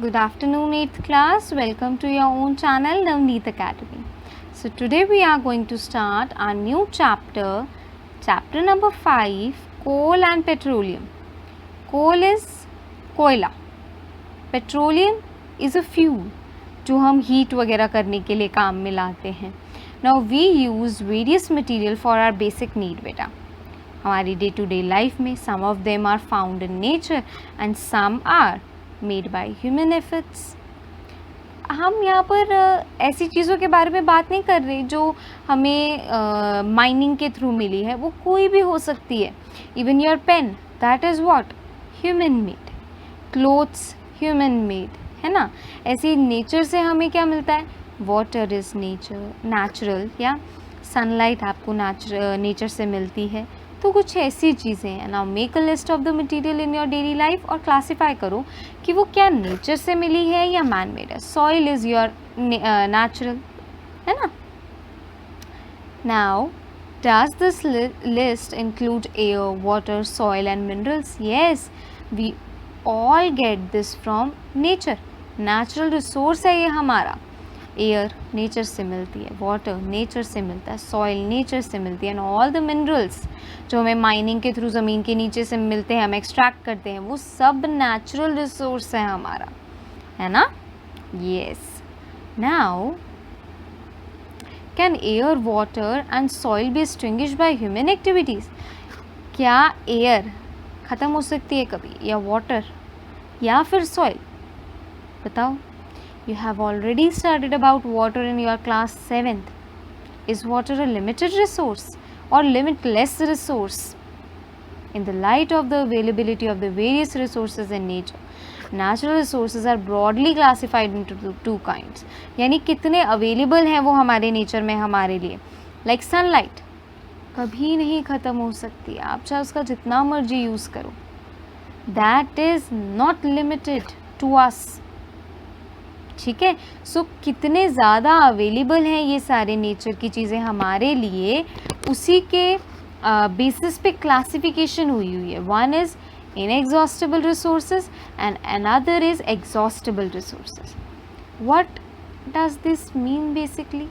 Good afternoon, 8th class. Welcome to your own channel, Navneet Academy. So today we are going to start our new chapter, chapter number 5, coal and petroleum. Coal is कोयला, petroleum is a fuel जो हम heat वगैरह करने के लिए काम में लाते हैं. Now we use various material for our basic need बेटा. हमारी डे टू डे लाइफ में some of them are found in nature and some are made by human efforts. हम यहाँ पर ऐसी चीज़ों के बारे में बात नहीं कर रहे जो हमें माइनिंग के थ्रू मिली है. वो कोई भी हो सकती है. Even your pen, that is what, human made. Clothes human made, है ना. ऐसे नेचर से हमें क्या मिलता है? वाटर इज़ नेचुरल, या सनलाइट आपको नेचर से मिलती है. तो कुछ ऐसी चीज़ें हैं. Now make a list of the material in your daily life और क्लासीफाई करो कि वो क्या नेचर से मिली है या मैन मेड है. सॉइल इज़ योर नेचुरल, है ना. Now does this list include air, water, soil and minerals? Yes, we all get this from nature. Natural resource है ये हमारा. एयर नेचर से मिलती है, वाटर नेचर से मिलता है, सॉइल नेचर से मिलती है, एंड ऑल द मिनरल्स जो हमें माइनिंग के थ्रू ज़मीन के नीचे से मिलते हैं, हम एक्सट्रैक्ट करते हैं, वो सब नेचुरल रिसोर्स है हमारा, है ना. Yes. Now can air, water and soil be extinguished by human activities? क्या एयर ख़त्म हो सकती है कभी, या वाटर, या फिर सॉइल? बताओ. You have already studied about water in your class 7th. Is water a limited resource or limitless resource? In the light of the availability of the various resources in nature, natural resources are broadly classified into two kinds. यानी कितने available हैं वो हमारे nature में हमारे लिए. Like sunlight, कभी नहीं ख़त्म हो सकती. आप चाहे उसका जितना मर्जी यूज़ करो. That is not limited to us. ठीक है. सो कितने ज़्यादा अवेलेबल हैं ये सारे नेचर की चीज़ें हमारे लिए, उसी के बेसिस पे क्लासिफिकेशन हुई है. One is inexhaustible resources and another is exhaustible resources. What does this mean basically?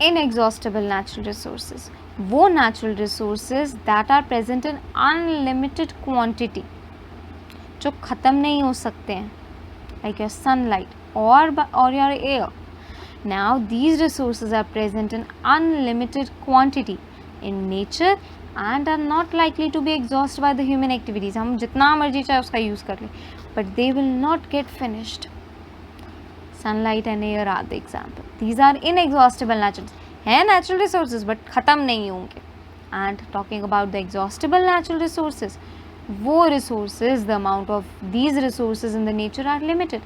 Inexhaustible natural resources, वो natural resources that are present in unlimited quantity, जो ख़त्म नहीं हो सकते हैं, like your sunlight or your air. Now these resources are present in unlimited quantity in nature and are not likely to be exhausted by the human activities. हम जितना मर्जी चाहे उसका यूज़ कर लें, but they will not get finished. Sunlight and air are the example. These are inexhaustible natural, हैं natural resources, but ख़त्म नहीं होंगे. And talking about the exhaustible natural resources, वो resources, the amount of these resources in the nature are limited.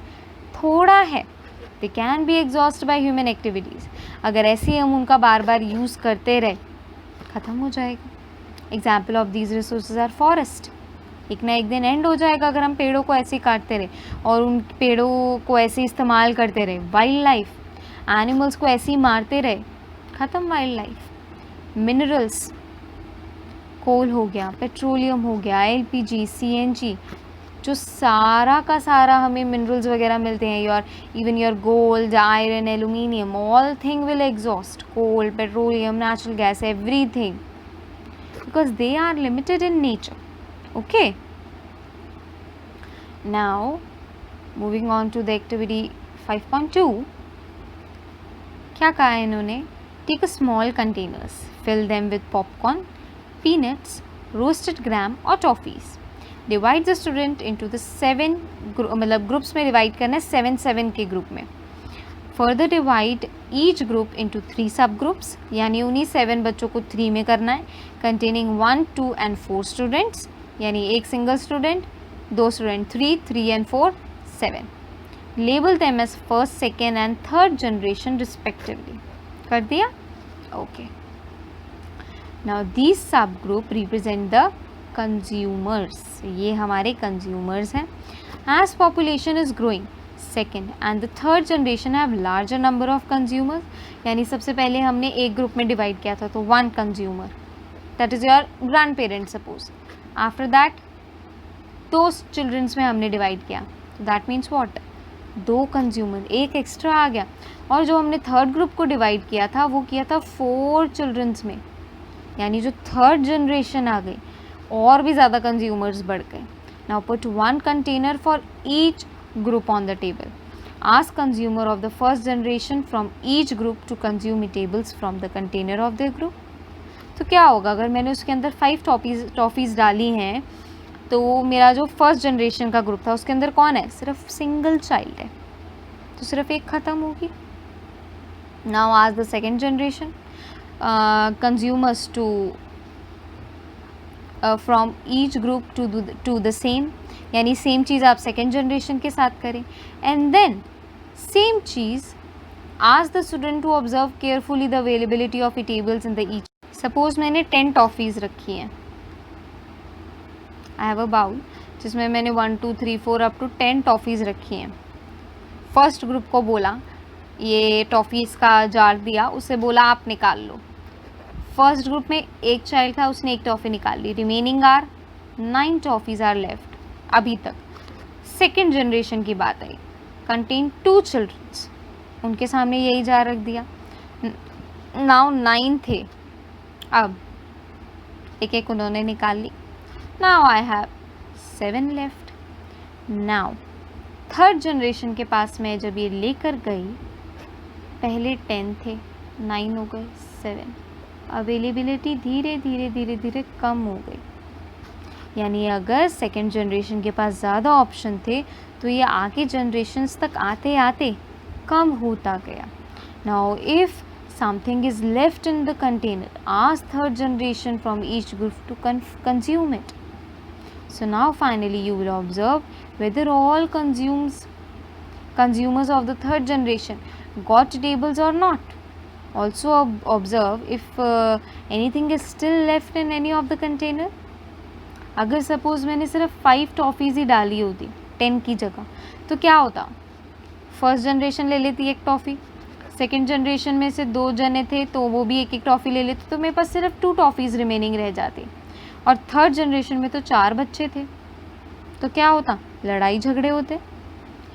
थोड़ा है. They can be exhaust by human activities. अगर ऐसे ही हम उनका बार बार यूज़ करते रहे, ख़त्म हो जाएगा. Example of these resources are forest. एक ना एक दिन एंड हो जाएगा अगर हम पेड़ों को ऐसे ही काटते रहे और उन पेड़ों को ऐसे इस्तेमाल करते रहे. वाइल्ड लाइफ, एनिमल्स को ऐसे ही मारते रहे, ख़त्म वाइल्ड लाइफ. मिनरल्स, कोल हो गया, पेट्रोलियम हो गया, एलपीजी, सीएनजी, जो सारा का सारा हमें मिनरल्स वगैरह मिलते हैं. Your even your gold, iron, aluminium, all thing will exhaust. Coal, petroleum, natural gas, everything, because they are limited in nature. Okay. Now moving on to the activity 5.2. क्या कहा है इन्होंने? Take a small containers, fill them with popcorn, peanuts, roasted gram और toffees. Divide the student into the 7 मतलब groups में divide करना है, 7 के ग्रुप में. Further divide each group into 3 सब ग्रुप्स, यानी उन्हीं 7 बच्चों को 3 में करना है, containing 1, 2 and 4 students, यानी एक single student, 2 student, 3 and 4, 7. Label them as first, second and third generation respectively. कर दिया? Okay. Now these subgroup represent the consumers. ये हमारे consumers हैं. As population is growing, second and the third generation have larger number of consumers. यानी सबसे पहले हमने एक ग्रुप में डिवाइड किया था, तो 1 consumer, that is your grandparents suppose. After that 2 children's में हमने डिवाइड किया, दैट मीन्स व्हाट, 2 कंज्यूमर, एक एक्स्ट्रा आ गया। और जो हमने थर्ड ग्रुप को डिवाइड किया था वो किया था 4 चिल्ड्रंस में, यानी जो थर्ड जनरेशन आ गई और भी ज़्यादा कंज्यूमर्स बढ़ गए। Now put 1 container for each group on the table. Ask consumer of the first generation from each group to consume eatables from the container of the group. तो क्या होगा अगर मैंने उसके अंदर 5 टॉफ़ीज़ डाली हैं, तो मेरा जो फर्स्ट जनरेशन का ग्रुप था उसके अंदर कौन है, सिर्फ सिंगल चाइल्ड है, तो सिर्फ एक ख़त्म होगी। Now ask the second generation consumers to from each group to the same, यानी सेम चीज़ आप सेकेंड जनरेशन के साथ करें। एंड देन सेम चीज़ ask the student to observe carefully the availability of eatables in the each. Suppose मैंने 10 toffees रखी हैं, आई हैव अ बाउल जिसमें मैंने 1 2 3 4 अप टू 10 टॉफ़ीज़ रखी हैं। फर्स्ट ग्रुप को बोला, ये टॉफ़ीज़ का जार दिया, उसे बोला आप निकाल लो। फर्स्ट ग्रुप में एक चाइल्ड था, उसने एक टॉफ़ी निकाल ली, remaining are 9 toffees are left अभी तक। सेकेंड जनरेशन की बात आई, कंटेन 2 चिल्ड्रंस, उनके सामने यही जार रख दिया। नाउ 9 थे, अब एक एक उन्होंने निकाल ली। Now I have 7 left. Now third generation के पास मैं जब ये लेकर गई, पहले 10 थे, 9 हो गए, 7, अवेलेबिलिटी धीरे धीरे धीरे धीरे कम हो गई। यानी अगर सेकेंड जनरेशन के पास ज़्यादा ऑप्शन थे तो ये आगे जनरेशन्स तक आते आते कम होता गया। Now if something is left in the container, ask third generation from each group to consume it. So now finally you will observe whether all consumers of the third generation got tables or not. Also observe if anything is still left in any of the container. अगर suppose मैंने सिर्फ 5 toffees ही डाली होती 10 की जगह, तो क्या होता, फर्स्ट जनरेशन ले लेती एक टॉफ़ी, सेकेंड जनरेशन में से 2 जने थे तो वो भी एक एक टॉफ़ी ले लेते, तो मेरे पास सिर्फ 2 टॉफ़ीज़ रिमेनिंग रह जाती। और थर्ड जनरेशन में तो 4 बच्चे थे, तो क्या होता, लड़ाई झगड़े होते,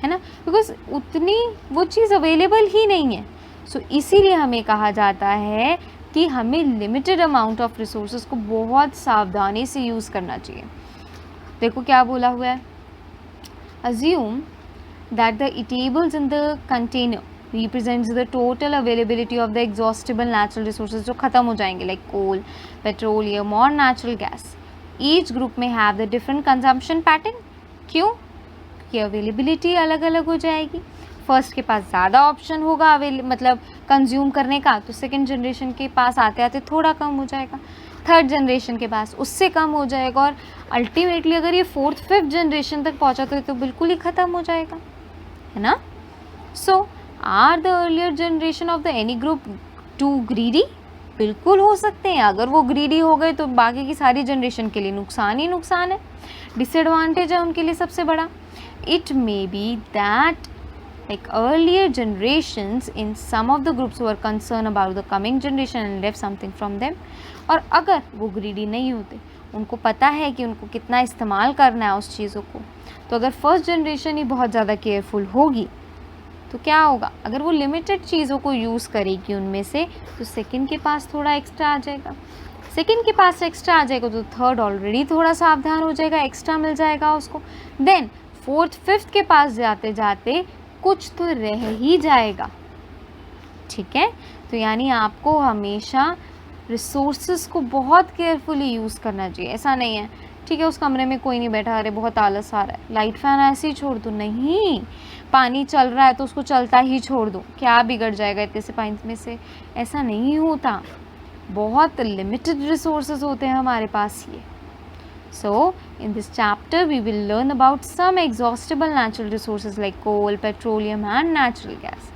है ना, बिकॉज उतनी वो चीज़ अवेलेबल ही नहीं है। सो इसीलिए हमें कहा जाता है कि हमें लिमिटेड अमाउंट ऑफ रिसोर्सेज को बहुत सावधानी से यूज़ करना चाहिए। देखो क्या बोला हुआ है, assume that the eatables in the container represents the total availability of the exhaustible natural resources जो ख़त्म हो जाएंगे, like coal, petroleum और natural gas. Each group may have the different consumption pattern. क्यों? क्योंकि availability अलग अलग हो जाएगी। फर्स्ट के पास ज़्यादा ऑप्शन होगा मतलब कंज्यूम करने का, तो सेकेंड जनरेशन के पास आते आते थोड़ा कम हो जाएगा, थर्ड जनरेशन के पास उससे कम हो जाएगा, और अल्टीमेटली अगर ये 4th 5th जनरेशन तक पहुँचा तो बिल्कुल ही ख़त्म हो जाएगा, है ना। So are the earlier generation of the any group too greedy? बिल्कुल हो सकते हैं। अगर वो ग्रीडी हो गए तो बाकी की सारी जनरेशन के लिए नुकसान ही नुकसान है, डिसएडवांटेज है उनके लिए सबसे बड़ा। It may be that like earlier generations in some of the groups were concerned about the coming generation and left something from them. और अगर वो ग्रीडी नहीं होते, उनको पता है कि उनको कितना इस्तेमाल करना है उस चीज़ों को, तो अगर फर्स्ट जनरेशन ही बहुत ज़्यादा केयरफुल होगी तो क्या होगा, अगर वो लिमिटेड चीज़ों को यूज़ करेगी उनमें से, तो सेकंड के पास थोड़ा एक्स्ट्रा आ जाएगा, सेकंड के पास एक्स्ट्रा आ जाएगा तो थर्ड ऑलरेडी थोड़ा सावधान हो जाएगा, एक्स्ट्रा मिल जाएगा उसको, देन 4th 5th के पास जाते जाते कुछ तो रह ही जाएगा। ठीक है, तो यानी आपको हमेशा रिसोर्सेज को बहुत केयरफुली यूज़ करना चाहिए। ऐसा नहीं है ठीक है उस कमरे में कोई नहीं बैठा, अरे बहुत आलस आ रहा है, लाइट फैन ऐसे ही छोड़ दूँ, नहीं, पानी चल रहा है तो उसको चलता ही छोड़ दूँ, क्या बिगड़ जाएगा इतने से पानी में से, ऐसा नहीं होता, बहुत लिमिटेड रिसोर्सेज होते हैं हमारे पास ये। So, in this chapter we will learn about some exhaustible natural resources like coal, petroleum and natural gas.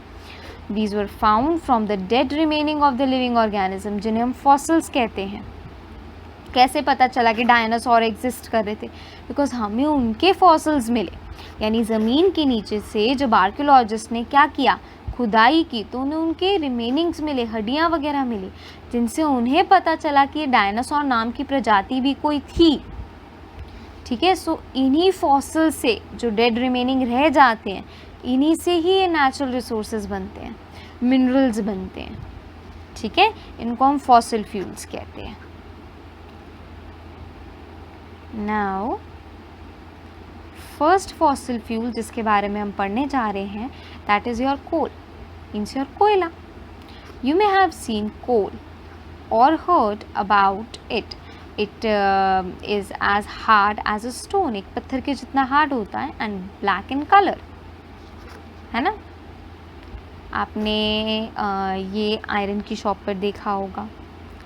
These were found from the dead remaining of the living organism, जिन्हें हम fossils कहते हैं। कैसे पता चला कि डायनासोर एग्जिस्ट कर रहे थे? बिकॉज हमें उनके फॉसिल्स मिले, यानी ज़मीन के नीचे से जब आर्कियोलॉजिस्ट ने क्या किया, खुदाई की, तो उन्हें उनके रिमेनिंग्स मिले, हड्डियाँ वगैरह मिली, जिनसे उन्हें पता चला कि ये डायनासोर नाम की प्रजाति भी कोई थी। ठीक है। सो इन्हीं फॉसिल से जो डेड रिमेनिंग रह जाते हैं, इन्हीं से ही ये नेचुरल रिसोर्सेज बनते हैं, मिनरल्स बनते हैं। ठीक है, इनको हम फॉसिल फ्यूल्स कहते हैं। नाउ फर्स्ट फॉसिल फ्यूल जिसके बारे में हम पढ़ने जा रहे हैं, that is your coal, means your कोयला। You may have seen coal और heard about it. It is as hard as a stone, एक पत्थर के जितना हार्ड होता है, एंड ब्लैक इन कलर, है ना। आपने ये आयरन की शॉप पर देखा होगा।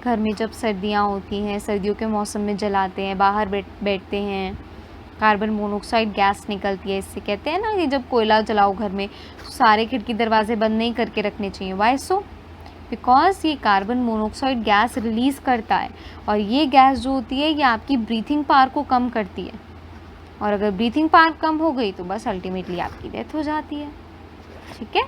घर में जब सर्दियाँ होती हैं, सर्दियों के मौसम में जलाते हैं, बाहर बैठते हैं, कार्बन मोनोऑक्साइड गैस निकलती है, इससे कहते हैं ना कि जब कोयला जलाओ घर में तो सारे खिड़की दरवाजे बंद नहीं करके रखने चाहिए। Why so? बिकॉज ये कार्बन मोनोऑक्साइड गैस रिलीज़ करता है, और ये गैस जो होती है ये आपकी ब्रीथिंग पावर को कम करती है, और अगर ब्रीथिंग पावर कम हो गई तो बस अल्टीमेटली आपकी डेथ हो जाती है। ठीक है।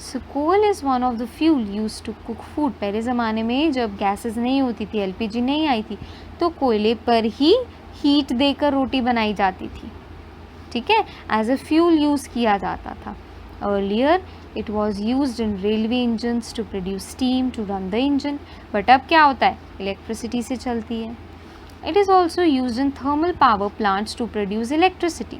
So coal is one of the fuel use to cook food. पहले ज़माने में जब गैसेस नहीं होती थी, एलपीजी नहीं आई थी, तो कोयले पर ही हीट देकर रोटी बनाई जाती थी। ठीक है, एज अ फ्यूल यूज़ किया जाता था। Earlier it was use in railway engines to produce steam to run the engine, but अब क्या होता है, इलेक्ट्रिसिटी से चलती है। It is also use in thermal power plants to produce electricity.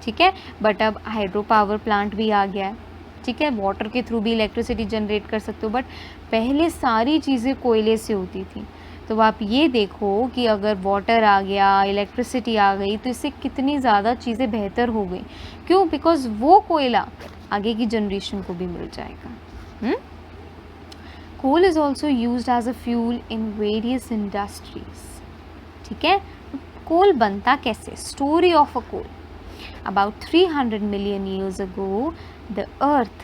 ठीक है, बट अब हाइड्रो पावर प्लांट भी आ गया है। ठीक है, वाटर के थ्रू भी इलेक्ट्रिसिटी जनरेट कर सकते हो, बट पहले सारी चीज़ें कोयले से होती थी। तो आप ये देखो कि अगर वाटर आ गया, इलेक्ट्रिसिटी आ गई, तो इससे कितनी ज़्यादा चीज़ें बेहतर हो गई। क्यों? बिकॉज वो कोयला आगे की जनरेशन को भी मिल जाएगा। Coal is also use as a fuel in various industries. ठीक है, कोल बनता कैसे? Story of a coal. About 300 million years ago, the earth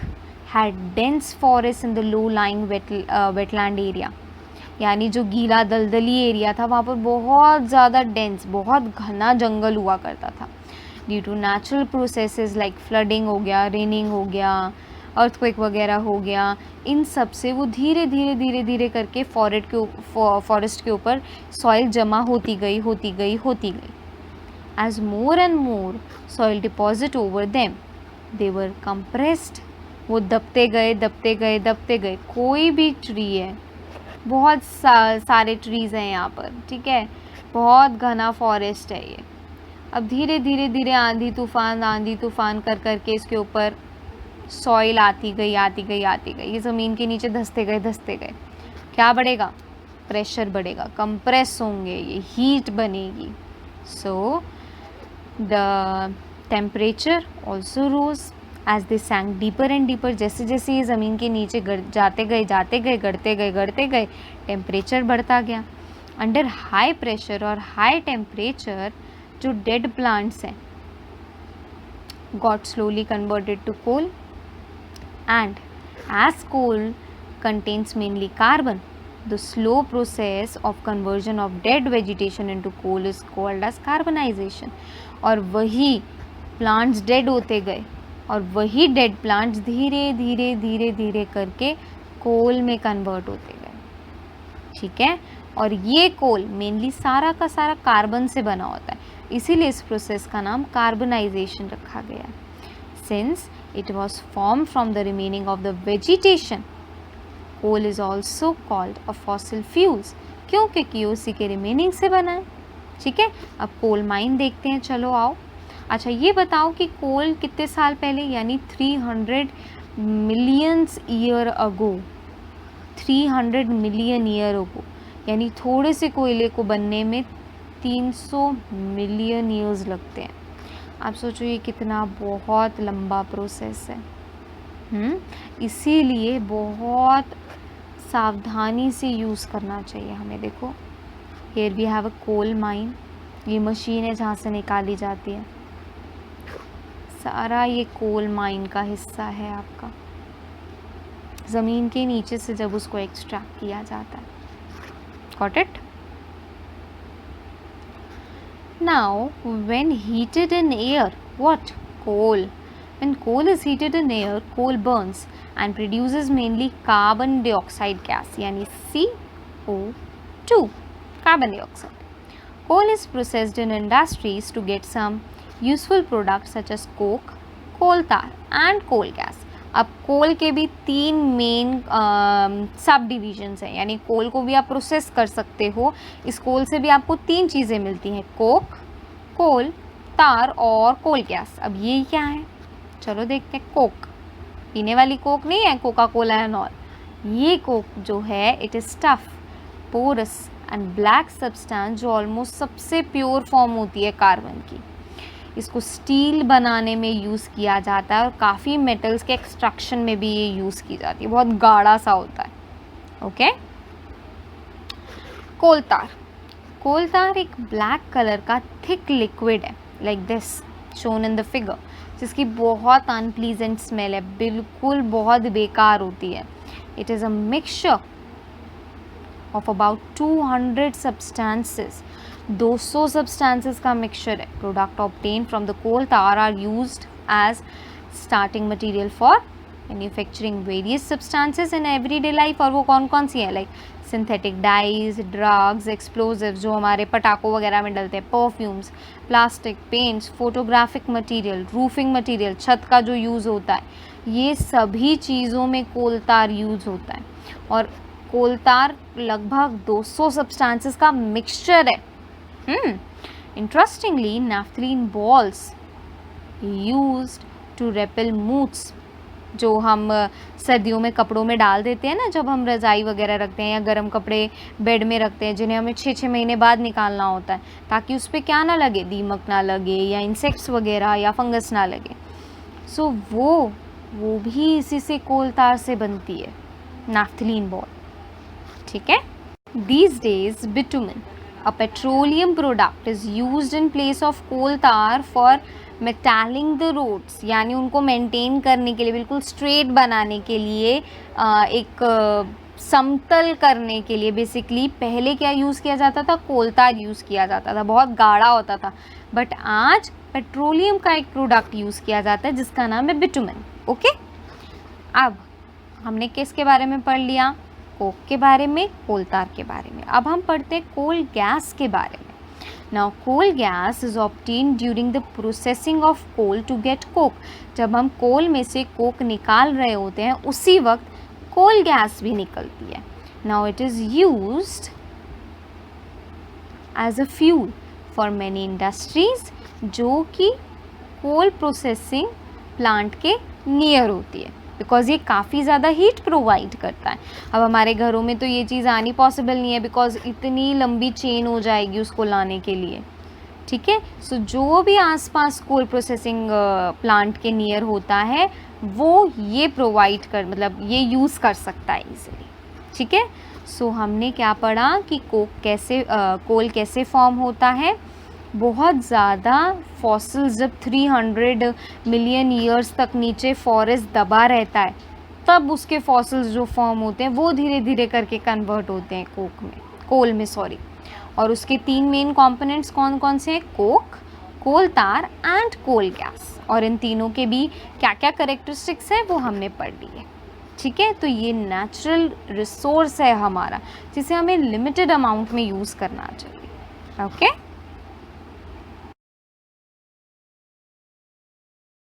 had dense forests in the low-lying wetland area. यानी जो गीला दलदली एरिया था वहाँ पर बहुत ज़्यादा डेंस, बहुत घना जंगल हुआ करता था। Due to natural processes like flooding हो गया, रेनिंग हो गया, अर्थक्वेक वगैरह हो गया, इन सब से वो धीरे धीरे करके फॉरेस्ट के ऊपर सॉइल जमा होती गई। As more and more soil deposit over them, they were compressed. वो दबते गए। कोई भी ट्री है, बहुत सारे ट्रीज़ हैं यहाँ पर। ठीक है, बहुत घना फॉरेस्ट है ये। अब धीरे धीरे आंधी तूफान कर इसके ऊपर सॉइल आती गई। ये ज़मीन के नीचे धंसते गए। क्या बढ़ेगा? प्रेशर बढ़ेगा, कंप्रेस होंगे, ये हीट बनेगी। सो the temperature also rose as they sank deeper and deeper. जैसे ये ज़मीन के नीचे जाते गए, टेम्परेचर बढ़ता गया। अंडर हाई प्रेशर और हाई टेम्परेचर जो डेड प्लांट्स हैं got slowly converted to coal, and as coal contains mainly carbon, the slow process of conversion of dead vegetation into coal is called as carbonization. और वही plants dead होते गए, और वही dead plants धीरे करके कोल में कन्वर्ट होते गए। ठीक है, और ये कोल मेनली सारा का सारा कार्बन से बना होता है, इसीलिए इस प्रोसेस का नाम कार्बनाइजेशन रखा गया है। Since it was form from the remaining of the vegetation, coal is also called a fossil fuels, क्योंकि उसी के रिमेनिंग से बना है। ठीक है, अब कोल माइन देखते हैं, चलो आओ। अच्छा, ये बताओ कि कोल कितने साल पहले, यानी 300 millions year ago, 300 million year ago, यानी थोड़े से कोयले को बनने में 300 मिलियन ईयर्स लगते हैं। आप सोचो ये कितना बहुत लंबा प्रोसेस है। इसीलिए बहुत सावधानी से यूज़ करना चाहिए हमें। देखो, here we have a coal mine, ये मशीन है जहाँ से निकाली जाती है, सारा ये कोल माइन का हिस्सा है आपका, ज़मीन के नीचे से जब उसको एक्सट्रैक्ट किया जाता है। Got it? Now when heated in air, what? Coal. When coal is heated in air, coal burns and produces mainly carbon dioxide gas, यानी CO2, carbon dioxide. Coal is processed in industries to get some useful products such as coke, coal tar and coal gas. अब कोल के भी 3 main सब divisions हैं, यानी कोल को भी आप प्रोसेस कर सकते हो। इस कोल से भी आपको 3 चीज़ें मिलती हैं, कोक, कोल, तार और कोल गैस। अब ये क्या है, चलो देखते हैं। कोक, पीने वाली कोक नहीं है, कोका कोला एंड ऑल। ये कोक जो है it is tough, porous and black substance जो ऑलमोस्ट सबसे प्योर फॉर्म होती है कार्बन की। इसको स्टील बनाने में यूज़ किया जाता है और काफ़ी मेटल्स के एक्सट्रैक्शन में भी ये यूज़ की जाती है, बहुत गाढ़ा सा होता है। ओके, कोल तार। कोल तार एक ब्लैक कलर का थिक लिक्विड है, like this shown in the figure, जिसकी बहुत अनप्लीजेंट स्मेल है, बिल्कुल बहुत बेकार होती है। It is a mixture of about 200 substances, 200 substances का मिक्सचर है। Product obtain from the coal tar are used as starting material for manufacturing various substances in everyday life. और वो कौन कौन सी हैं, like synthetic dyes, drugs, explosives जो हमारे पटाखों वगैरह में डलते हैं, perfumes, plastic, paints, photographic material, roofing material, छत का जो यूज़ होता है, ये सभी चीज़ों में कोल तार यूज़ होता है। और कोल तार लगभग 200 सब्सटेंसेस का मिक्सचर है। Interestingly, naphthalene balls used to repel moths, जो हम सर्दियों में कपड़ों में डाल देते हैं ना, जब हम रज़ाई वगैरह रखते हैं या गर्म कपड़े बेड में रखते हैं, जिन्हें हमें 6-6 महीने बाद निकालना होता है ताकि उस पर क्या ना लगे, दीमक ना लगे या इंसेक्ट्स वगैरह या फंगस ना लगे। सो वो भी इसी से कोल तार से बनती है, naphthalene ball। ठीक है। These days bitumen, a petroleum product, is used in place of coal tar for metalling the roads, यानी उनको मेंटेन करने के लिए, बिल्कुल स्ट्रेट बनाने के लिए, एक समतल करने के लिए बेसिकली पहले क्या यूज़ किया जाता था, कोल तार यूज़ किया जाता था, बहुत गाढ़ा होता था। बट आज पेट्रोलियम का एक प्रोडक्ट यूज़ किया जाता है जिसका नाम है बिटुमेन। ओके, अब हमने किसके बारे में पढ़ लिया, कोक के बारे में, कोल तार के बारे में। अब हम पढ़ते हैं कोल गैस के बारे में। Now coal gas is obtain during the processing of coal to get coke. जब हम कोल में से कोक निकाल रहे होते हैं उसी वक्त कोल गैस भी निकलती है। Now it is used as a fuel for many industries जो कि कोल प्रोसेसिंग प्लांट के नियर होती है, बिकॉज़ ये काफ़ी ज़्यादा हीट प्रोवाइड करता है। अब हमारे घरों में तो ये चीज़ आनी पॉसिबल नहीं है, बिकॉज़ इतनी लंबी चेन हो जाएगी उसको लाने के लिए। ठीक है, सो जो भी आसपास कोल प्रोसेसिंग प्लांट के नियर होता है वो ये प्रोवाइड कर, मतलब ये यूज़ कर सकता है ईजिली। ठीक है, सो हमने क्या पढ़ा कि कोल कैसे फॉर्म होता है। बहुत ज़्यादा फॉसिल्स जब 300 मिलियन ईयर्स तक नीचे फॉरेस्ट दबा रहता है, तब उसके फॉसिल्स जो फॉर्म होते हैं वो धीरे धीरे करके कन्वर्ट होते हैं कोल में सॉरी। और उसके 3 मेन कंपोनेंट्स कौन कौन से हैं, कोक, कोल तार एंड कोल गैस। और इन तीनों के भी क्या क्या करेक्टरिस्टिक्स है वो हमने पढ़ ली है। ठीक है, तो ये नेचुरल रिसोर्स है हमारा, जिसे हमें लिमिटेड अमाउंट में यूज़ करना चाहिए। ओके।